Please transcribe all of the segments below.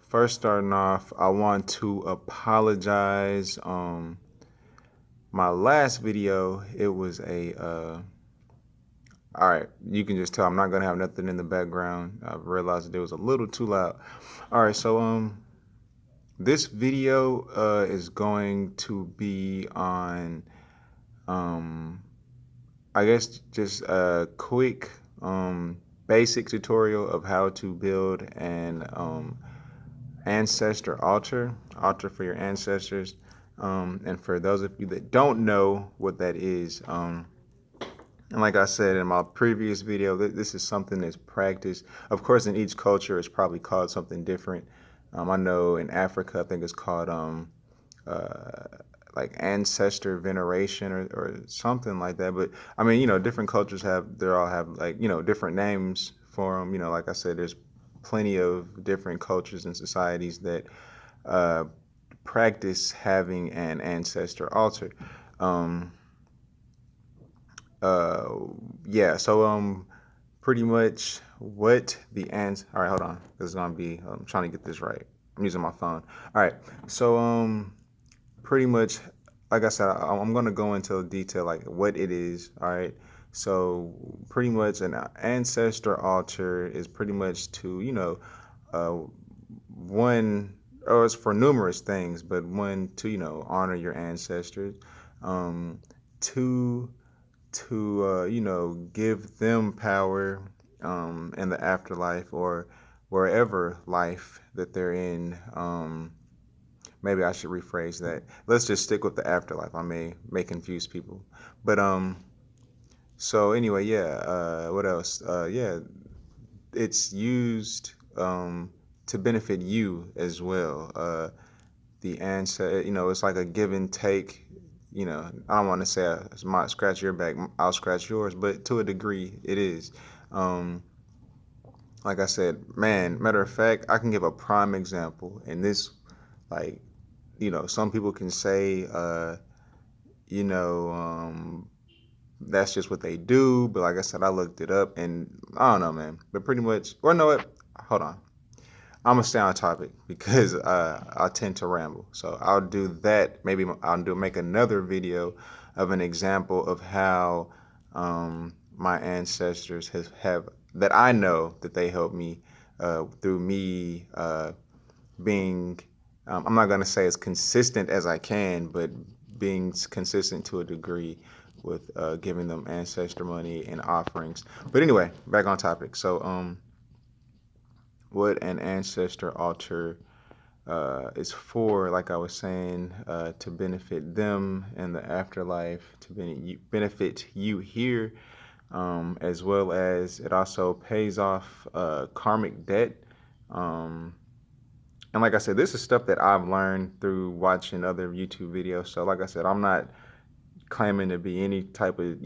First, starting off, I want to apologize. My last video, it was all right, you can just tell I'm not gonna have nothing in the background. I realized that it was a little too loud. All right, so this video is going to be on I guess just a quick basic tutorial of how to build an ancestor altar for your ancestors. And for those of you that don't know what that is, and like I said in my previous video, this is something that's practiced. Of course, in each culture, it's probably called something different. I know in Africa, I think it's called uh, like ancestor veneration or something like that. But I mean, different cultures they all have like, different names for them. Like I said, there's plenty of different cultures and societies that uh, practice having an ancestor altar. Um, uh, yeah, so pretty much what the ans. All right, hold on. This is gonna be. I'm trying to get this right. I'm using my phone. All right, so pretty much, like I said, I'm gonna go into detail like what it is. All right, so pretty much an ancestor altar is pretty much to uh, one, or it's for numerous things, but one, to honor your ancestors, um, two, to give them power in the afterlife or wherever life that they're in. Maybe I should rephrase that. Let's just stick with the afterlife. I may confuse people, but so anyway, yeah. What else? Yeah, it's used to benefit you as well. The answer, it's like a give and take. I don't want to say I might scratch your back, I'll scratch yours, but to a degree, it is. Um, like I said, man, matter of fact, I can give a prime example. And this, like, some people can say, you know, um, that's just what they do. But like I said, I looked it up and I don't know, man. But pretty much, or know what? Hold on. I'm gonna stay on topic because I tend to ramble. So I'll do that. Maybe make another video of an example of how my ancestors have that I know that they helped me through me being. I'm not gonna say as consistent as I can, but being consistent to a degree with giving them ancestor money and offerings. But anyway, back on topic. So what an ancestor altar is for, like I was saying, to benefit them in the afterlife, to benefit you here, as well as it also pays off karmic debt. Um, and like I said, this is stuff that I've learned through watching other YouTube videos. So like I said, I'm not claiming to be any type of,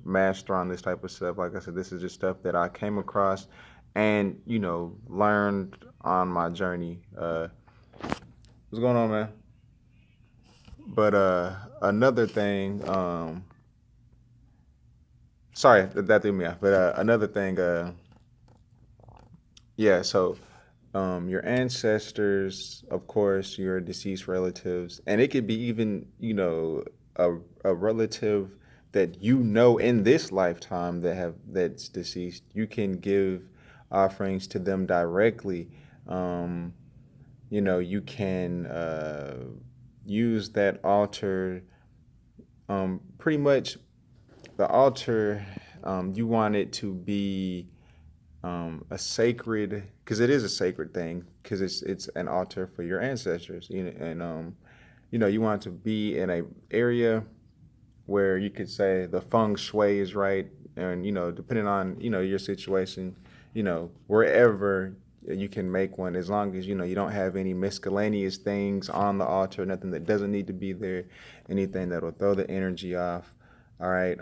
master on this type of stuff. Like I said, this is just stuff that I came across and, learned on my journey. What's going on, man? But another thing, sorry, that threw me off. But another thing, yeah, so your ancestors, of course, your deceased relatives, and it could be even, a relative that in this lifetime that's deceased. You can give offerings to them directly. You can use that altar. Pretty much, the altar, you want it to be a sacred, because it is a sacred thing, because it's an altar for your ancestors. And you want it to be in a area where you could say the feng shui is right, and depending on your situation, wherever you can make one, as long as you don't have any miscellaneous things on the altar, nothing that doesn't need to be there, anything that'll throw the energy off. All right.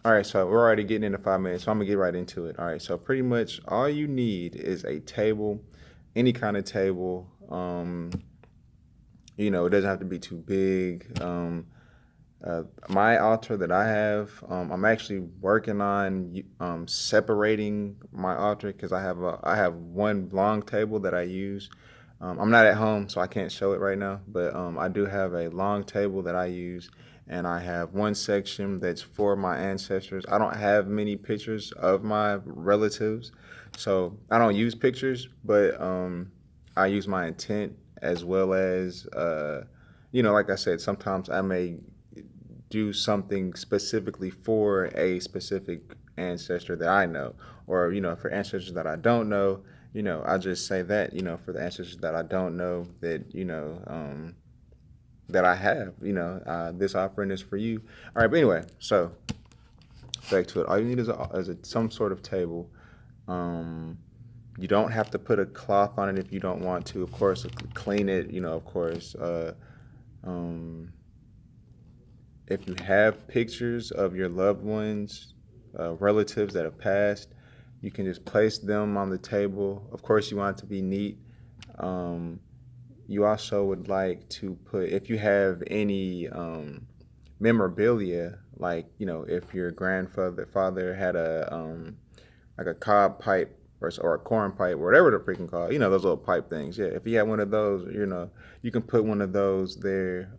All right, so we're already getting into 5 minutes, so I'm gonna get right into it. All right, so pretty much all you need is a table, any kind of table. It doesn't have to be too big. My altar that I have, I'm actually working on separating my altar, because I have one long table that I use I'm not at home, so I can't show it right now, but I do have a long table that I use, and I have one section that's for my ancestors. I don't have many pictures of my relatives, so I don't use pictures, but I use my intent as well as, like I said, sometimes I may do something specifically for a specific ancestor that I know, or for ancestors that I don't know, I just say that, for the ancestors that I don't know, that that I have, this offering is for you. All right, but anyway, so back to it. All you need is some sort of table. Um, you don't have to put a cloth on it if you don't want to. Of course, clean it. Of course. Um, if you have pictures of your loved ones, relatives that have passed, you can just place them on the table. Of course, you want it to be neat. Um, you also would like to put, if you have any memorabilia, like if your father had a like a cob pipe or a corn pipe, or whatever they're freaking called, those little pipe things. Yeah, if you had one of those, you can put one of those there.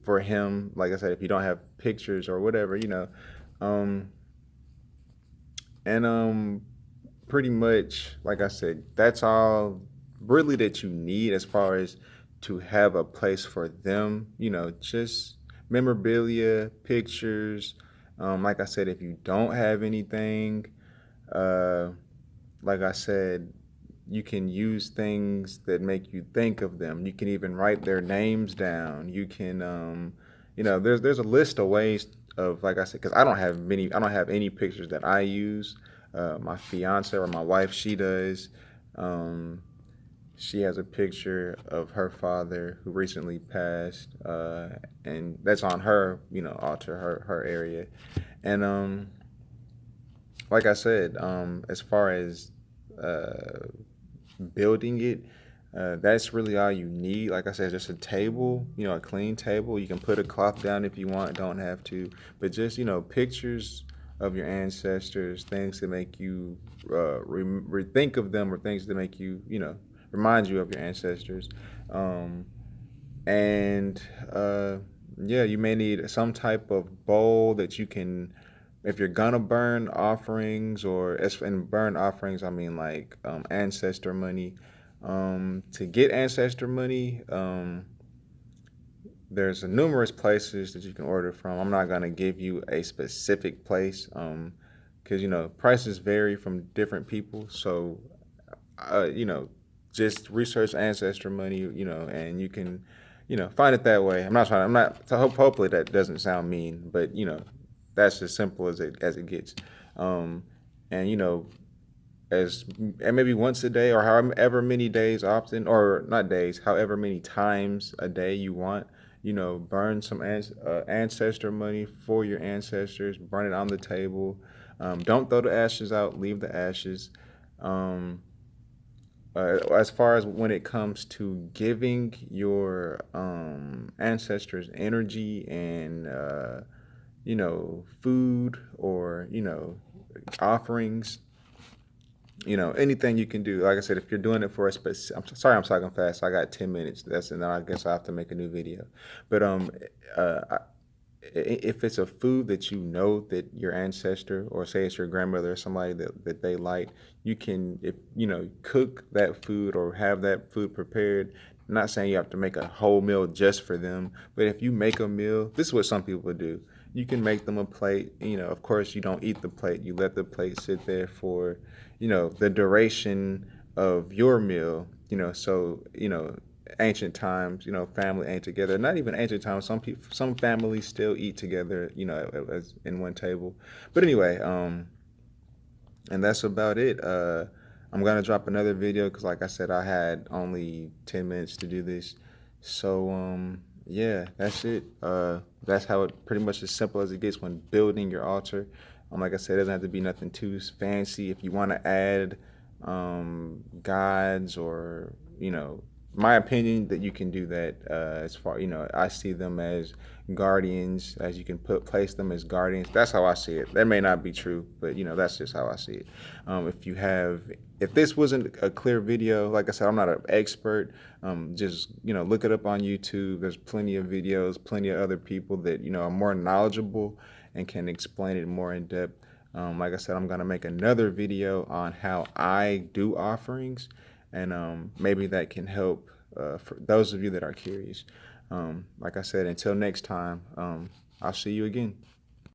For him, like I said, if you don't have pictures or whatever, um, and pretty much, like I said, that's all really that you need as far as to have a place for them. Just memorabilia, pictures. Like I said, if you don't have anything, uh, like I said, you can use things that make you think of them. You can even write their names down. You can, there's a list of ways of, like I said, because I don't have any pictures that I use. My fiance or my wife, she does. Um, she has a picture of her father who recently passed, and that's on her, altar, her area. And like I said, as far as uh, building it, that's really all you need. Like I said, just a table, a clean table. You can put a cloth down if you want, don't have to. But just, pictures of your ancestors, things that make you think of them, or things that make you, remind you of your ancestors. Um, and yeah, you may need some type of bowl that you can, if you're gonna burn offerings, or as in burn offerings, I mean like ancestor money. To get ancestor money, there's numerous places that you can order from. I'm not gonna give you a specific place, because prices vary from different people. So, uh, you know, just research ancestor money, and you can, find it that way. I'm not. So hopefully that doesn't sound mean, but that's as simple as it gets. Um, and as and maybe once a day, or however many days, often, or not days, however many times a day you want, burn some ancestor money for your ancestors. Burn it on the table. Don't throw the ashes out. Leave the ashes. Um, as far as when it comes to giving your ancestors energy and food, or offerings, anything you can do. Like I said, if you're doing it for a specific, I'm sorry, I'm talking fast. I got 10 minutes. And then I guess I have to make a new video. But uh, if it's a food that that your ancestor, or say it's your grandmother or somebody that they like, you can, if cook that food or have that food prepared. I'm not saying you have to make a whole meal just for them, but if you make a meal, this is what some people do. You can make them a plate. Of course, you don't eat the plate. You let the plate sit there for, the duration of your meal. So ancient times, family ate together. Not even ancient times. Some families still eat together, as in one table. But anyway, and that's about it. I'm gonna drop another video because, like I said, I had only 10 minutes to do this. So yeah, that's it. That's how it, pretty much as simple as it gets when building your altar. Like I said, it doesn't have to be nothing too fancy. If you want to add gods, or my opinion, that you can do that. As far, I see them as guardians, as you can place them as guardians. That's how I see it. That may not be true, but that's just how I see it. If you have if this wasn't a clear video, like I said, I'm not an expert. Just look it up on YouTube. There's plenty of videos, plenty of other people that are more knowledgeable and can explain it more in depth. Like I said, I'm gonna make another video on how I do offerings, and maybe that can help for those of you that are curious. Like I said, until next time, I'll see you again.